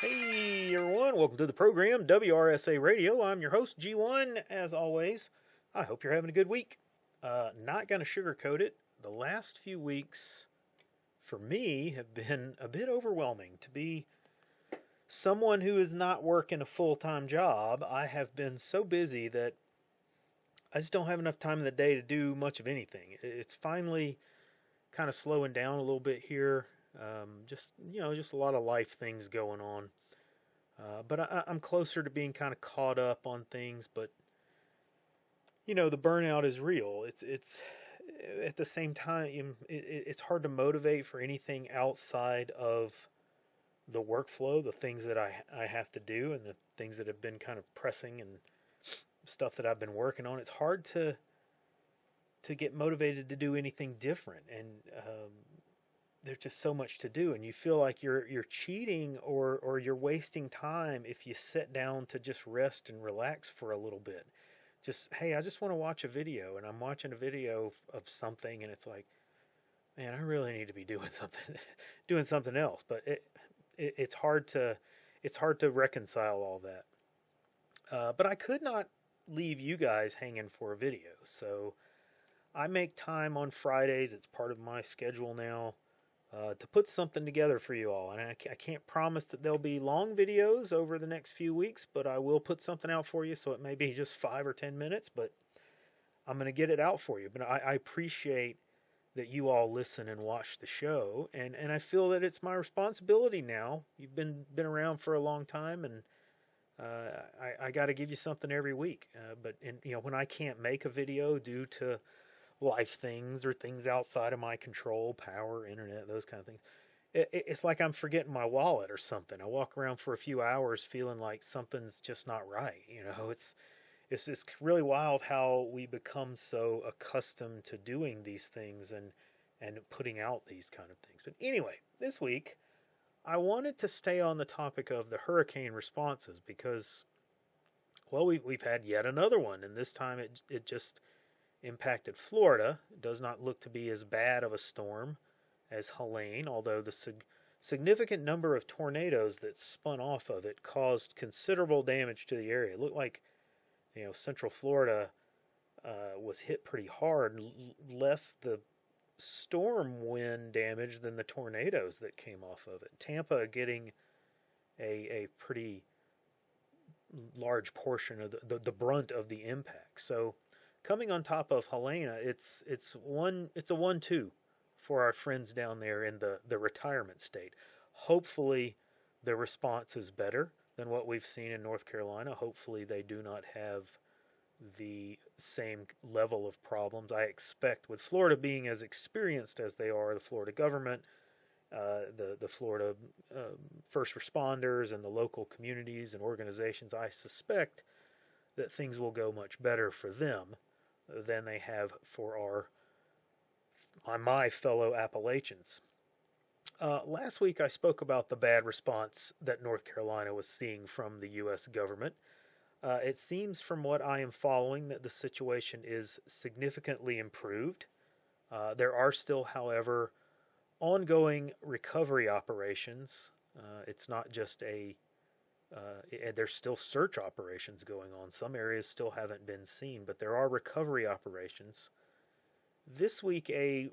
Hey everyone, welcome to the program, WRSA Radio. I'm your host, G1, as always. I hope you're having a good week. Not going to sugarcoat it. The last few weeks, for me, have been a bit overwhelming. To be someone who is not working a full-time job, I have been so busy that I just don't have enough time in the day to do much of anything. It's finally kind of slowing down a little bit here. Just a lot of life things going on. But I'm closer to being kind of caught up on things. But the burnout is real. It's at the same time, it's hard to motivate for anything outside of the workflow, the things that I have to do, and the things that have been kind of pressing and stuff that I've been working on. It's hard to get motivated to do anything different, and there's just so much to do, and you feel like you're cheating or you're wasting time if you sit down to just rest and relax for a little bit. Just, hey, I just want to watch a video, and I'm watching a video of something, and it's like, man, I really need to be doing something else. But it's hard to reconcile all that. But I could not leave you guys hanging for a video, so I make time on Fridays. It's part of my schedule now. To put something together for you all. And I can't promise that there'll be long videos over the next few weeks, but I will put something out for you, so it may be just 5 or 10 minutes, but I'm going to get it out for you. But I appreciate that you all listen and watch the show, and I feel that it's my responsibility now. You've been around for a long time, and I got to give you something every week. But when I can't make a video due to life things or things outside of my control, power, internet, those kind of things, it's like I'm forgetting my wallet or something. I walk around for a few hours feeling like something's just not right. It's just really wild how we become so accustomed to doing these things and putting out these kind of things. But anyway, this week I wanted to stay on the topic of the hurricane responses because, well, we've had yet another one, and this time it just impacted Florida. It does not look to be as bad of a storm as Helene, although the significant number of tornadoes that spun off of it caused considerable damage to the area. It looked like Central Florida was hit pretty hard, less the storm wind damage than the tornadoes that came off of it. Tampa getting a pretty large portion of the brunt of the impact. So coming on top of Helena, it's a 1-2 for our friends down there in the retirement state. Hopefully the response is better than what we've seen in North Carolina. Hopefully they do not have the same level of problems. I expect, with Florida being as experienced as they are, the Florida government, the Florida first responders, and the local communities and organizations, I suspect that things will go much better for them than they have for my fellow Appalachians. Last week I spoke about the bad response that North Carolina was seeing from the U.S. government. It seems from what I am following that the situation is significantly improved. There are still, however, ongoing recovery operations. It's not just there's still search operations going on. Some areas still haven't been seen, but there are recovery operations. This week, a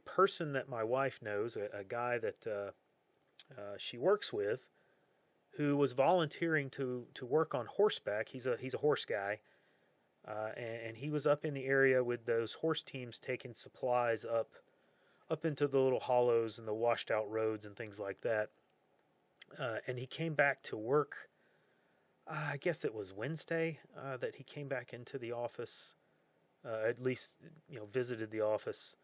person that my wife knows, a guy that she works with, who was volunteering to work on horseback. He's a horse guy, and he was up in the area with those horse teams taking supplies up into the little hollows and the washed out roads and things like that. And he came back to work, I guess it was Wednesday that he came back into the office, at least, visited the office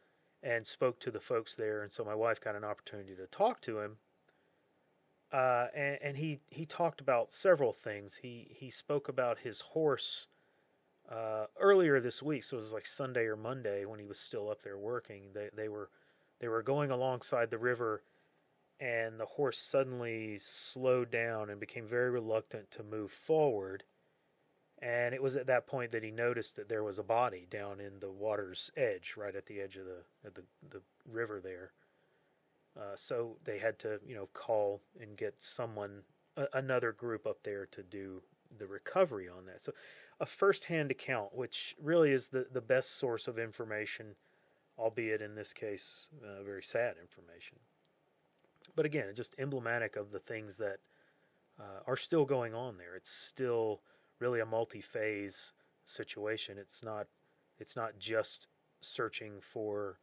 and spoke to the folks there. And so my wife got an opportunity to talk to him. And he talked about several things. He spoke about his horse earlier this week, so it was like Sunday or Monday when he was still up there working. They were going alongside the river, and the horse suddenly slowed down and became very reluctant to move forward. And it was at that point that he noticed that there was a body down in the water's edge, right at the edge of the river there. So they had to, call and get someone another group up there to do the recovery on that. So a first-hand account, which really is the best source of information, albeit in this case, very sad information. But again, it's just emblematic of the things that are still going on there. It's still really a multi-phase situation. It's not just searching for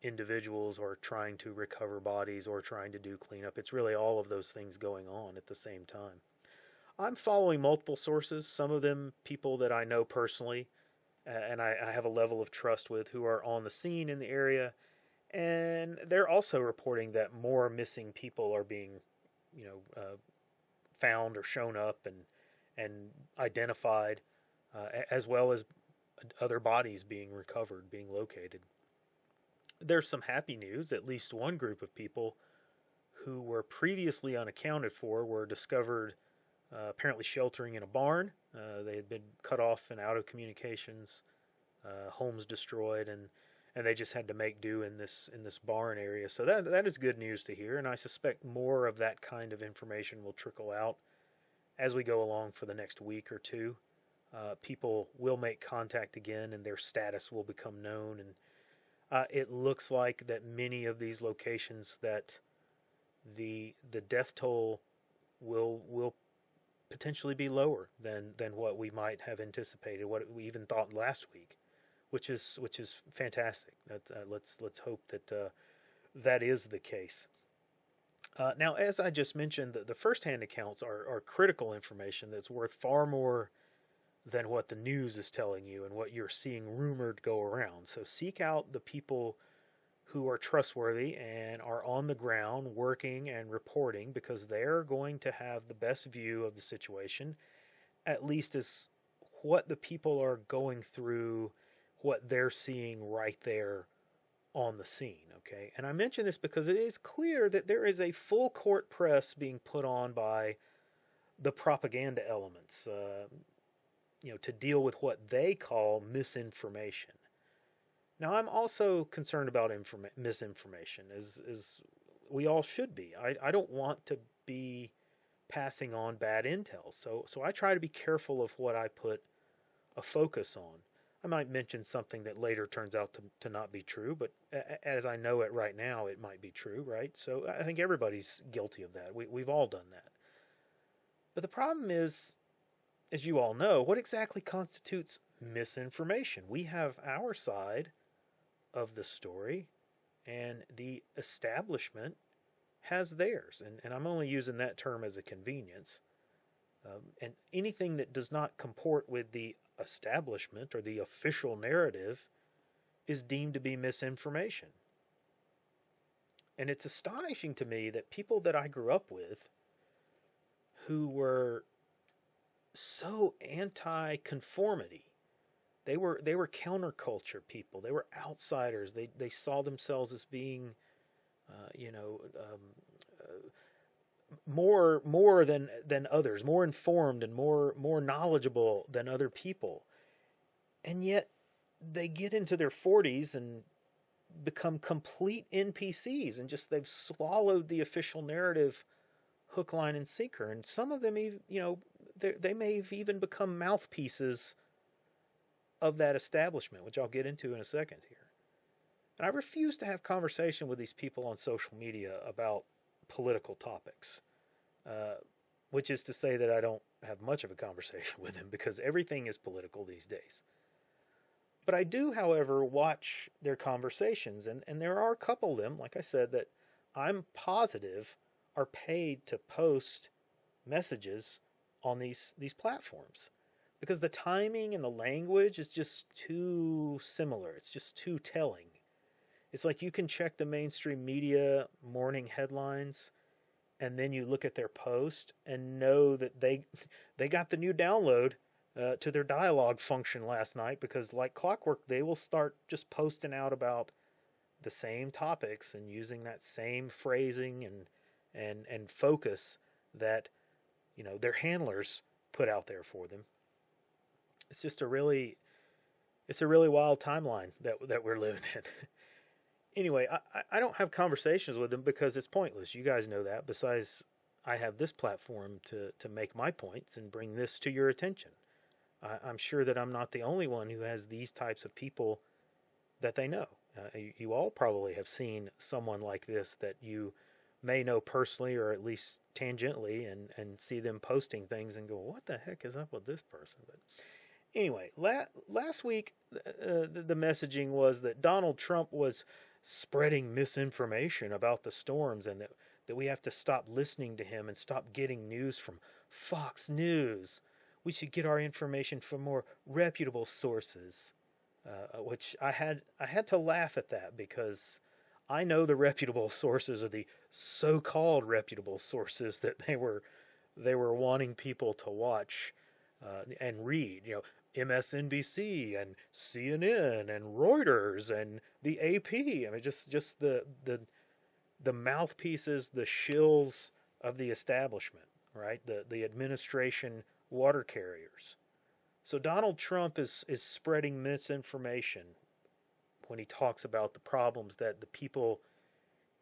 individuals or trying to recover bodies or trying to do cleanup. It's really all of those things going on at the same time. I'm following multiple sources, some of them people that I know personally and I have a level of trust with, who are on the scene in the area, and they're also reporting that more missing people are being, found or shown up and identified, as well as other bodies being recovered, being located. There's some happy news. At least one group of people who were previously unaccounted for were discovered apparently sheltering in a barn. They had been cut off and out of communications, homes destroyed, and they just had to make do in this barn area. So that is good news to hear, and I suspect more of that kind of information will trickle out as we go along for the next week or two. People will make contact again, and their status will become known. And it looks like that many of these locations that the death toll will potentially be lower than what we might have anticipated, what we even thought last week, which is fantastic. Let's hope that that is the case. Now, as I just mentioned, the first-hand accounts are critical information that's worth far more than what the news is telling you and what you're seeing rumored go around. So seek out the people who are trustworthy and are on the ground working and reporting, because they're going to have the best view of the situation, at least as what the people are going through, what they're seeing right there on the scene, okay? And I mention this because it is clear that there is a full court press being put on by the propaganda elements, to deal with what they call misinformation. Now, I'm also concerned about misinformation, as we all should be. I don't want to be passing on bad intel, so I try to be careful of what I put a focus on. I might mention something that later turns out to not be true, but as I know it right now, it might be true, right? So I think everybody's guilty of that. We've all done that. But the problem is, as you all know, what exactly constitutes misinformation? We have our side of the story, and the establishment has theirs. And I'm only using that term as a convenience. And anything that does not comport with the establishment or the official narrative is deemed to be misinformation. And it's astonishing to me that people that I grew up with who were so anti-conformity, they were counterculture people. They were outsiders. They saw themselves as being, more than others, more informed and more knowledgeable than other people. And yet they get into their 40s and become complete NPCs, and just they've swallowed the official narrative hook, line, and sinker. And some of them, they may have even become mouthpieces of that establishment, which I'll get into in a second here. And I refuse to have conversation with these people on social media about political topics, which is to say that I don't have much of a conversation with them, because everything is political these days. But I do, however, watch their conversations, and there are a couple of them, like I said, that I'm positive are paid to post messages on these platforms, because the timing and the language is just too similar. It's just too telling. It's like you can check the mainstream media morning headlines, and then you look at their post and know that they got the new download to their dialogue function last night, because like clockwork, they will start just posting out about the same topics and using that same phrasing and focus that their handlers put out there for them. It's just a really wild timeline that we're living in. Anyway, I don't have conversations with them because it's pointless. You guys know that. Besides, I have this platform to make my points and bring this to your attention. I'm sure that I'm not the only one who has these types of people that they know. You all probably have seen someone like this that you may know personally or at least tangentially, and see them posting things and go, what the heck is up with this person? But anyway, last week the messaging was that Donald Trump was spreading misinformation about the storms, and that we have to stop listening to him and stop getting news from Fox News. We should get our information from more reputable sources. Which I had to laugh at that, because I know the reputable sources are the so-called reputable sources that they were wanting people to watch and read. You know, MSNBC and CNN and Reuters and the AP. I mean, just the mouthpieces, the shills of the establishment, right? The administration water carriers. So Donald Trump is spreading misinformation when he talks about the problems that the people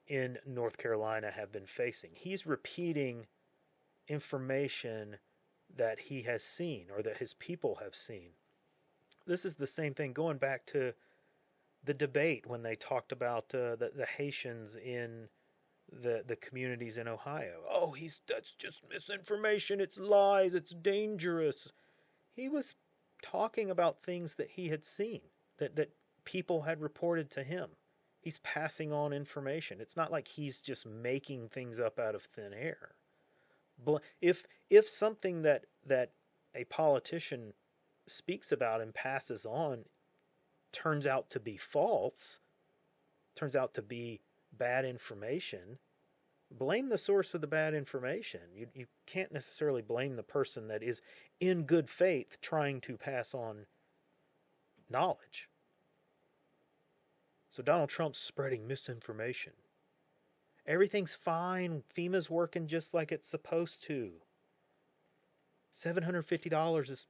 in North Carolina have been facing. He's repeating information that he has seen or that his people have seen. This is the same thing going back to the debate when they talked about the Haitians in the communities in Ohio. Oh, that's just misinformation. It's lies. It's dangerous. He was talking about things that he had seen, that people had reported to him. He's passing on information. It's not like he's just making things up out of thin air. If something that a politician speaks about and passes on turns out to be false, turns out to be bad information, blame the source of the bad information. You can't necessarily blame the person that is in good faith trying to pass on knowledge. So Donald Trump's spreading misinformation. Everything's fine. FEMA's working just like it's supposed to. $750 is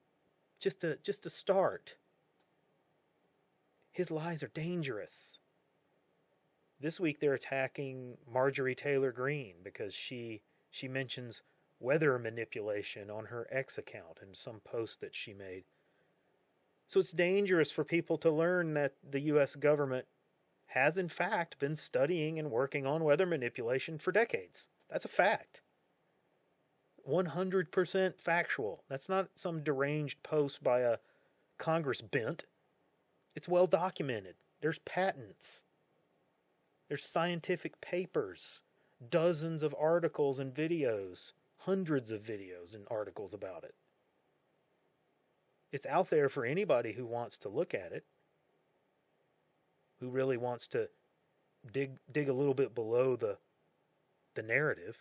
just a start. His lies are dangerous. This week they're attacking Marjorie Taylor Greene because she mentions weather manipulation on her X account in some post that she made. So it's dangerous for people to learn that the U.S. government has in fact been studying and working on weather manipulation for decades. That's a fact. 100% factual. That's not some deranged post by a Congress bent. It's well documented. There's patents. There's scientific papers, dozens of articles and videos, hundreds of videos and articles about it. It's out there for anybody who wants to look at it, who really wants to dig a little bit below the narrative.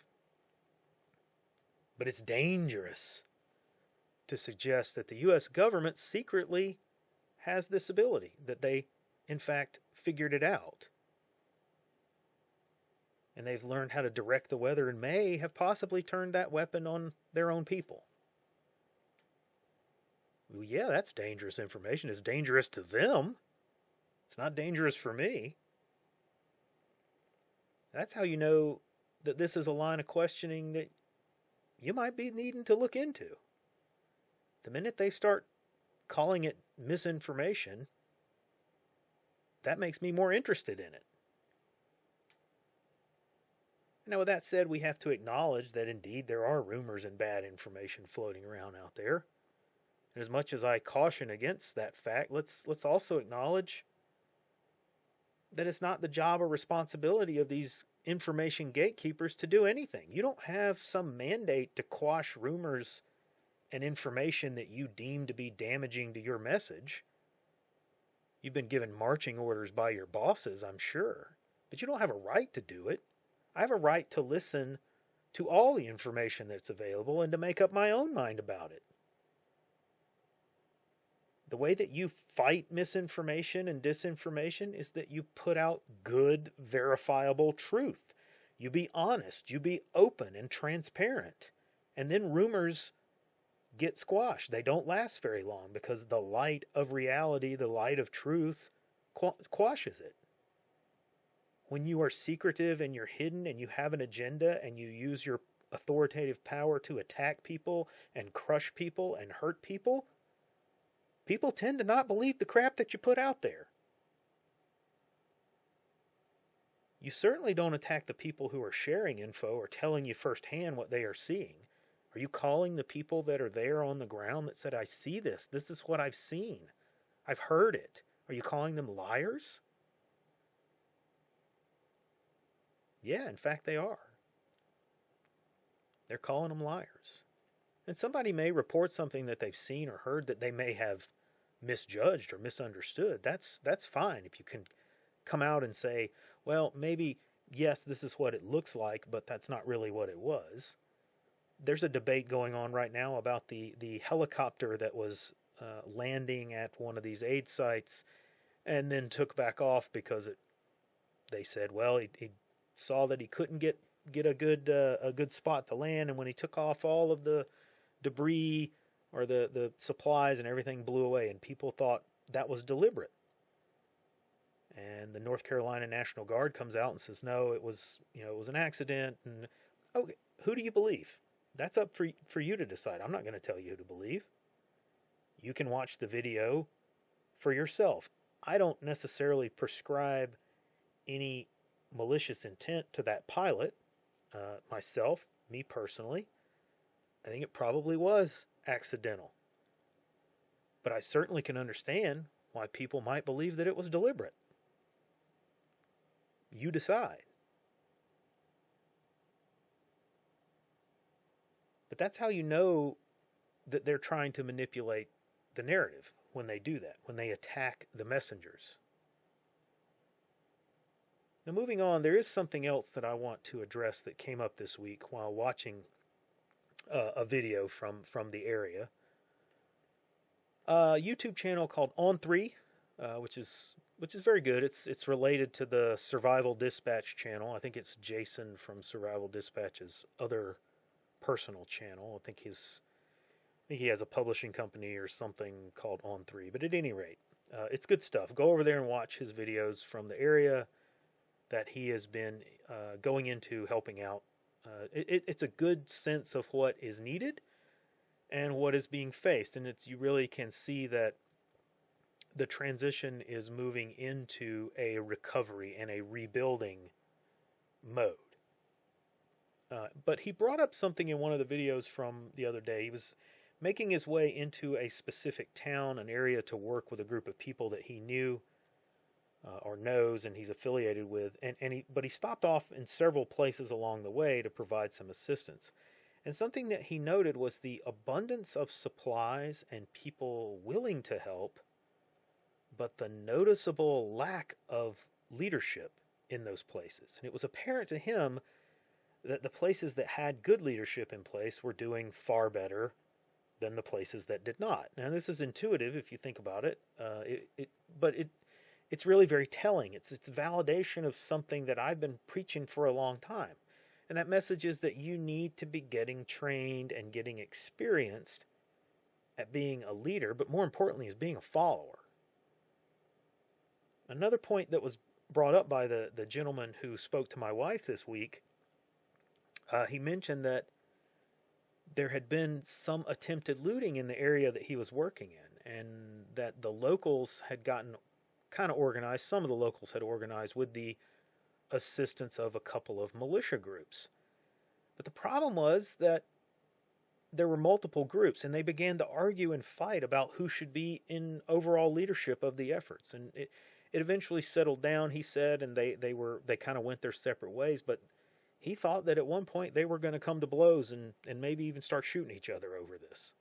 But it's dangerous to suggest that the U.S. government secretly has this ability, that they, in fact, figured it out. And they've learned how to direct the weather and may have possibly turned that weapon on their own people. Well, yeah, that's dangerous information. It's dangerous to them. It's not dangerous for me. That's how you know that this is a line of questioning that you might be needing to look into. The minute they start calling it misinformation, that makes me more interested in it. Now, with that said, we have to acknowledge that indeed there are rumors and bad information floating around out there. And as much as I caution against that fact, let's also acknowledge that it's not the job or responsibility of these information gatekeepers to do anything. You don't have some mandate to quash rumors and information that you deem to be damaging to your message. You've been given marching orders by your bosses, I'm sure, but you don't have a right to do it. I have a right to listen to all the information that's available and to make up my own mind about it. The way that you fight misinformation and disinformation is that you put out good, verifiable truth. You be honest, you be open and transparent. And then rumors get squashed. They don't last very long because the light of reality, the light of truth, quashes it. When you are secretive and you're hidden and you have an agenda and you use your authoritative power to attack people and crush people and hurt people, people tend to not believe the crap that you put out there. You certainly don't attack the people who are sharing info or telling you firsthand what they are seeing. Are you calling the people that are there on the ground that said, I see this, this is what I've seen, I've heard it? Are you calling them liars? Yeah, in fact they are. They're calling them liars. And somebody may report something that they've seen or heard that they may have misjudged or misunderstood. That's fine if you can come out and say, well, maybe, yes, this is what it looks like, but that's not really what it was. There's a debate going on right now about the helicopter that was landing at one of these aid sites and then took back off because they said, well, he saw that he couldn't get a good spot to land, and when he took off, all of the debris or the supplies and everything blew away, and people thought that was deliberate. And the North Carolina National Guard comes out and says, no, it was an accident. And okay, who do you believe? That's up for you to decide. I'm not going to tell you who to believe. You can watch the video for yourself. I don't necessarily prescribe any malicious intent to that pilot. Myself, me personally, I think it probably was accidental. But I certainly can understand why people might believe that it was deliberate. You decide. But that's how you know that they're trying to manipulate the narrative when they do that, when they attack the messengers. Now, moving on, there is something else that I want to address that came up this week while watching a video from the area. A YouTube channel called On3, which is very good. It's related to the Survival Dispatch channel. I think it's Jason from Survival Dispatch's other personal channel. I think he has a publishing company or something called On3. But at any rate, it's good stuff. Go over there and watch his videos from the area that he has been going into helping out. It's a good sense of what is needed and what is being faced. And you really can see that the transition is moving into a recovery and a rebuilding mode. But he brought up something in one of the videos from the other day. He was making his way into a specific town, an area to work with a group of people that he knew or knows and he's affiliated with. But he stopped off in several places along the way to provide some assistance. And something that he noted was the abundance of supplies and people willing to help, but the noticeable lack of leadership in those places. And it was apparent to him that the places that had good leadership in place were doing far better than the places that did not. Now, this is intuitive if you think about it, but it's really very telling. It's validation of something that I've been preaching for a long time. And that message is that you need to be getting trained and getting experienced at being a leader, but more importantly, as being a follower. Another point that was brought up by the gentleman who spoke to my wife this week, he mentioned that there had been some attempted looting in the area that he was working in, and that the locals had gotten kind of organized. Some of the locals had organized with the assistance of a couple of militia groups. But the problem was that there were multiple groups, and they began to argue and fight about who should be in overall leadership of the efforts. And it eventually settled down, he said, and they kind of went their separate ways. But he thought that at one point they were going to come to blows and maybe even start shooting each other over this.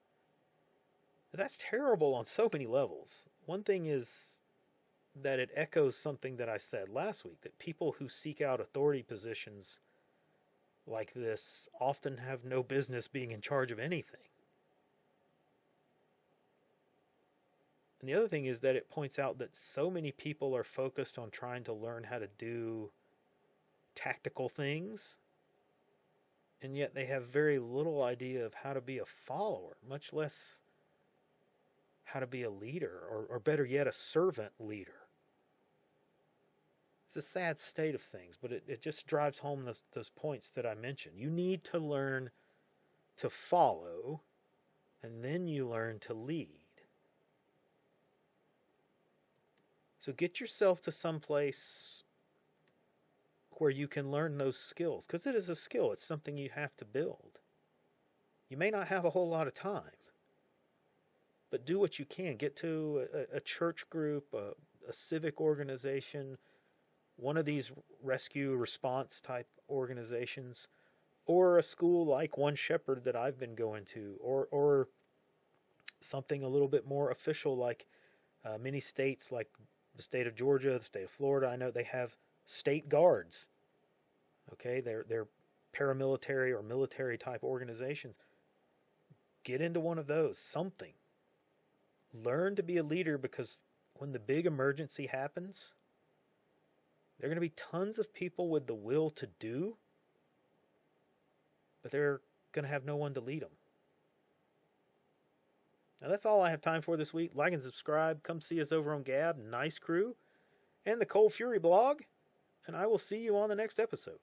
That's terrible on so many levels. One thing is that it echoes something that I said last week, that people who seek out authority positions like this often have no business being in charge of anything. And the other thing is that it points out that so many people are focused on trying to learn how to do tactical things, and yet they have very little idea of how to be a follower, much less how to be a leader, or better yet, a servant leader. It's a sad state of things, but it just drives home those points that I mentioned. You need to learn to follow, and then you learn to lead. So get yourself to some place where you can learn those skills, because it is a skill. It's something you have to build. You may not have a whole lot of time, but do what you can. Get to a church group, a civic organization, one of these rescue response type organizations, or a school like One Shepherd that I've been going to, or something a little bit more official like many states like the state of Georgia, the state of Florida. I know they have state guards. Okay, they're paramilitary or military type organizations. Get into one of those, something. Learn to be a leader, because when the big emergency happens, there are going to be tons of people with the will to do, but they're going to have no one to lead them. Now that's all I have time for this week. Like and subscribe. Come see us over on Gab, Nice Crew, and the Cold Fury blog, and I will see you on the next episode.